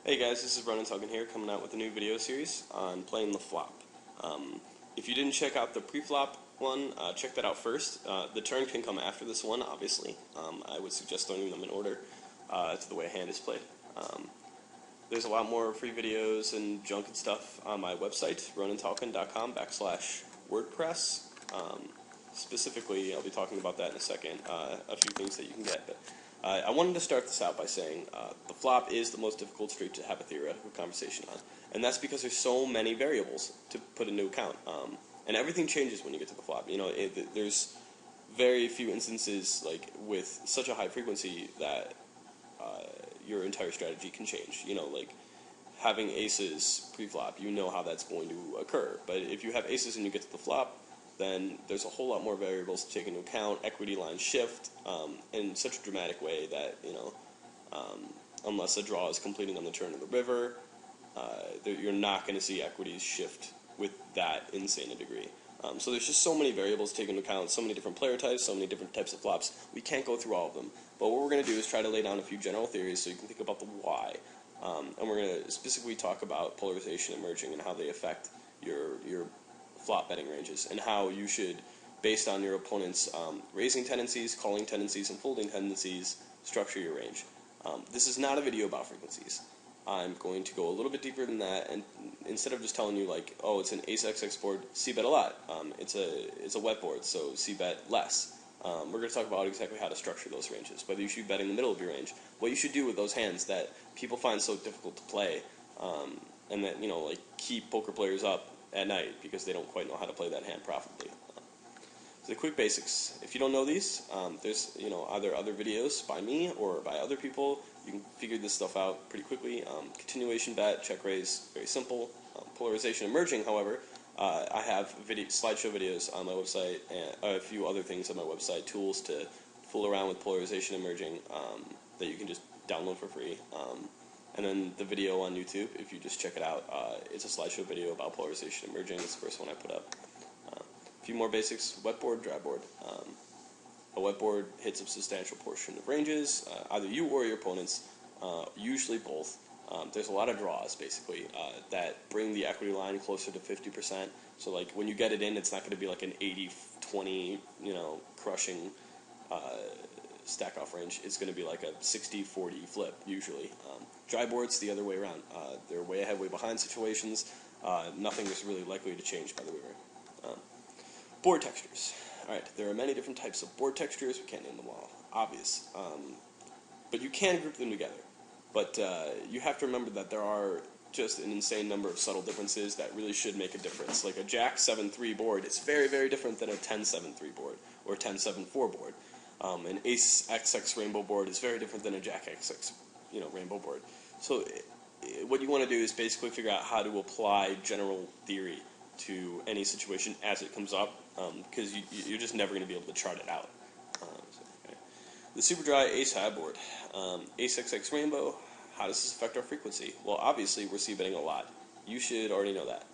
Hey guys, this is Ronan Tuggan here, coming out with a new video series on playing the flop. If you didn't check out the pre-flop one, check that out first. The turn can come after this one, obviously. I would suggest learning them in order to the way a hand is played. There's a lot more free videos and junk and stuff on my website, ronantauken.com/WordPress. Specifically, I'll be talking about that in a second, a few things that you can get. But I wanted to start this out by saying the flop is the most difficult street to have a theoretical conversation on. And that's because there's so many variables to put into account. And everything changes when you get to the flop. You know, there's very few instances like with such a high frequency that your entire strategy can change. You know, like having aces pre-flop, you know how that's going to occur. But if you have aces and you get to the flop, then there's a whole lot more variables to take into account. Equity lines shift in such a dramatic way that, you know, unless a draw is completing on the turn of the river, you're not going to see equities shift with that insane a degree. So there's just so many variables to take into account, so many different player types, so many different types of flops. We can't go through all of them. But what we're going to do is try to lay down a few general theories so you can think about the why. And we're going to specifically talk about polarization emerging and how they affect your flop betting ranges, and how you should, based on your opponent's raising tendencies, calling tendencies, and folding tendencies, structure your range. This is not a video about frequencies. I'm going to go a little bit deeper than that, and instead of just telling you like, oh, it's an ace-xx board, c-bet a lot. It's a wet board, so c-bet less. We're going to talk about exactly how to structure those ranges, whether you should bet in the middle of your range, what you should do with those hands that people find so difficult to play, and that, you know, like keep poker players up at night because they don't quite know how to play that hand profitably. So the quick basics. If you don't know these, there's, you know, either other videos by me or by other people. You can figure this stuff out pretty quickly. Continuation bet, check raise, very simple. Polarization emerging, however, I have slideshow videos on my website and a few other things on my website, tools to fool around with polarization emerging that you can just download for free. And then the video on YouTube, if you just check it out, it's a slideshow video about polarization emerging. It's the first one I put up. A few more basics: wet board, dry board. A wet board hits a substantial portion of ranges, either you or your opponents, usually both. There's a lot of draws, basically, that bring the equity line closer to 50%. So, like, when you get it in, it's not going to be like an 80-20, you know, crushing stack-off range. It's going to be like a 60-40 flip, usually. Dry boards, the other way around. They're way ahead, way behind situations. Nothing is really likely to change by the river. Board textures. Alright, there are many different types of board textures. We can't name them all, obvious. But you can group them together. But you have to remember that there are just an insane number of subtle differences that really should make a difference. Like a Jack 7-3 board is very, very different than a 10-7-3 board or a 10-7-4 board. An Ace XX rainbow board is very different than a Jack XX, you know, rainbow board. So what you want to do is basically figure out how to apply general theory to any situation as it comes up, because you're just never going to be able to chart it out. Okay. The super dry ace high board, Ace XX rainbow. How does this affect our frequency? Well, obviously we're c-betting a lot. You should already know that.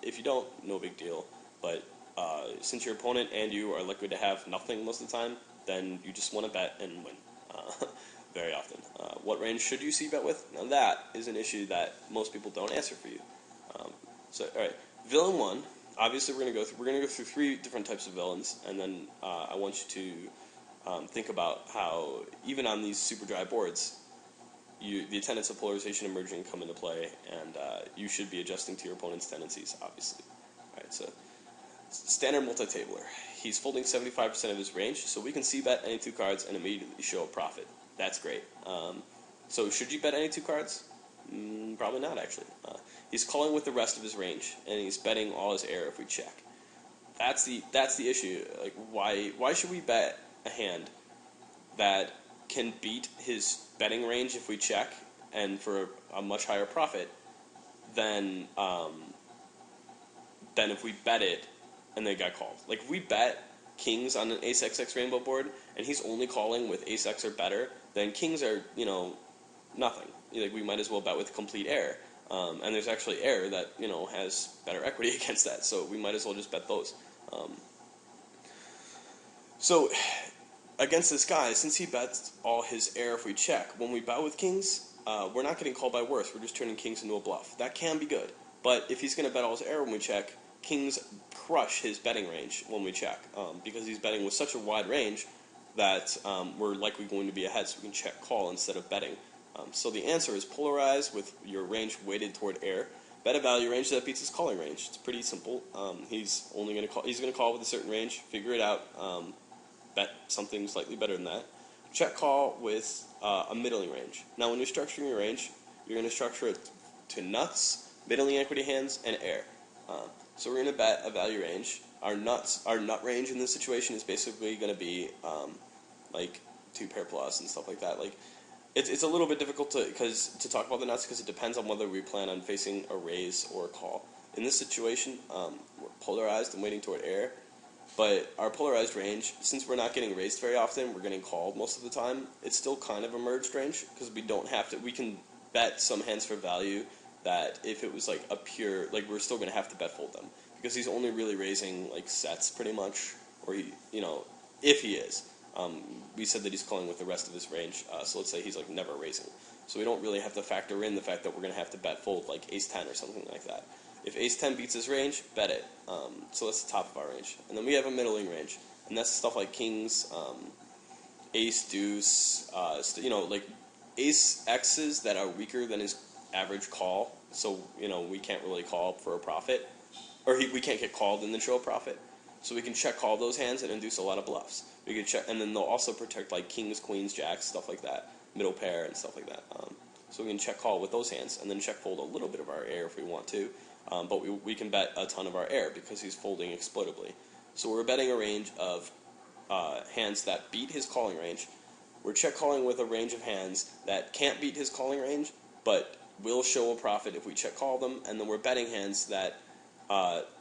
If you don't, no big deal. But since your opponent and you are likely to have nothing most of the time, then you just want to bet and win very often. What range should you c-bet with? Now that is an issue that most people don't answer for you. So, all right. Villain 1, obviously we're going to go through 3 different types of villains, and then I want you to think about how, even on these super dry boards, the tenets of polarization emerging come into play, and you should be adjusting to your opponent's tendencies, obviously. Alright, so, standard multi-tabler. He's folding 75% of his range, so we can c-bet any 2 cards and immediately show a profit. That's great. So should you bet any 2 cards? Probably not, actually. He's calling with the rest of his range, and he's betting all his air if we check. That's the issue. Like, why should we bet a hand that can beat his betting range if we check, and for a much higher profit than if we bet it and they got called? Like, if we bet kings on an ace XX rainbow board and he's only calling with ace X or better, then kings are, you know, nothing. Like, we might as well bet with complete air. And there's actually air that, you know, has better equity against that, so we might as well just bet those. So against this guy, since he bets all his air if we check, when we bet with kings, we're not getting called by worse. We're just turning kings into a bluff. That can be good. But if he's going to bet all his air when we check, kings crush his betting range when we check, because he's betting with such a wide range that we're likely going to be ahead, so we can check call instead of betting. So the answer is polarize with your range weighted toward air. Bet a value range that beats his calling range. It's pretty simple. He's only going to call. He's going to call with a certain range. Figure it out. Bet something slightly better than that. Check call with a middling range. Now, when you're structuring your range, you're going to structure it to nuts, middling equity hands, and air. So we're going to bet a value range. Our nut range in this situation is basically going to be like 2 pair plus and stuff like that. Like it's a little bit difficult to talk about the nuts because it depends on whether we plan on facing a raise or a call. In this situation, we're polarized and waiting toward air. But our polarized range, since we're not getting raised very often, we're getting called most of the time, it's still kind of a merged range because we don't have to, we can bet some hands for value that if it was like a pure, like we're still going to have to bet fold them because he's only really raising like sets pretty much, or he, if he is. We said that he's calling with the rest of his range, so let's say he's like never raising. So we don't really have to factor in the fact that we're going to have to bet fold like ace-10 or something like that. If ace-10 beats his range, bet it. So that's the top of our range. And then we have a middling range, and that's stuff like kings, ace-deuce, like ace-x's that are weaker than his average call. So, we can't really call for a profit, or we can't get called and then show a profit. So we can check call those hands and induce a lot of bluffs. We can check, and then they'll also protect like kings, queens, jacks, stuff like that, middle pair and stuff like that. So we can check call with those hands, and then check fold a little bit of our air if we want to. But we can bet a ton of our air because he's folding exploitably. So we're betting a range of hands that beat his calling range. We're check calling with a range of hands that can't beat his calling range, but will show a profit if we check call them. And then we're betting hands that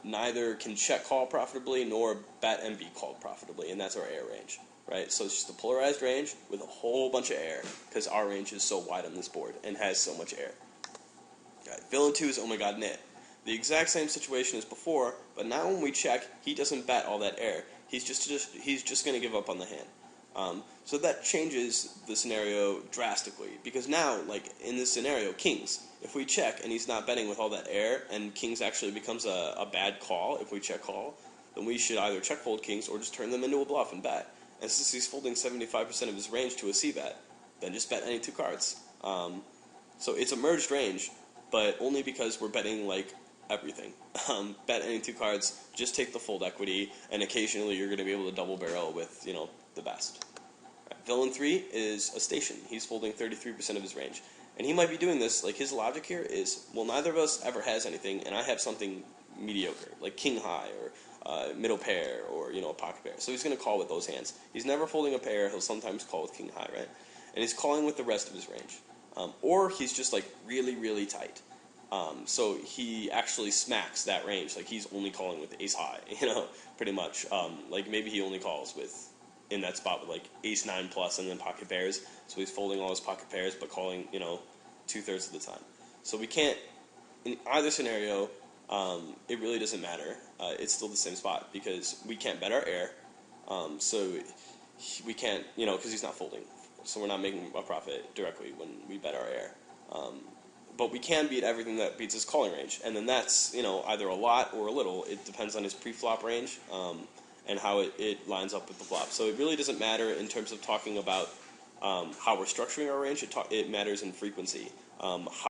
neither can check call profitably nor bet and be called profitably, and that's our air range. Right? So it's just a polarized range with a whole bunch of air because our range is so wide on this board and has so much air. Right. Villain 2 is oh my god nit. The exact same situation as before, but now when we check, he doesn't bet all that air. He's just going to give up on the hand. So that changes the scenario drastically because now, like in this scenario, kings. If we check and he's not betting with all that air, and kings actually becomes a bad call if we check call, then we should either check fold kings or just turn them into a bluff and bet. And since he's folding 75% of his range to a C bet, then just bet any 2 cards. So it's a merged range, but only because we're betting like everything. Bet any 2 cards, just take the fold equity, and occasionally you're going to be able to double barrel with, the best. Right. Villain 3 is a station. He's folding 33% of his range. And he might be doing this, like his logic here is, well, neither of us ever has anything, and I have something mediocre, like king high, or middle pair, or, a pocket pair. So he's going to call with those hands. He's never folding a pair, he'll sometimes call with king high, right? And he's calling with the rest of his range. Or he's just like really, really tight. So he actually smacks that range. Like he's only calling with ace high, pretty much. Like maybe he only calls with in that spot with like ace 9 plus and then pocket pairs. So he's folding all his pocket pairs, but calling 2/3 of the time. So we can't in either scenario. It really doesn't matter. It's still the same spot because we can't bet our air. So we can't because he's not folding. So we're not making a profit directly when we bet our air. But we can beat everything that beats his calling range. And then that's, either a lot or a little. It depends on his pre-flop range and how it lines up with the flop. So it really doesn't matter in terms of talking about how we're structuring our range. It matters in frequency.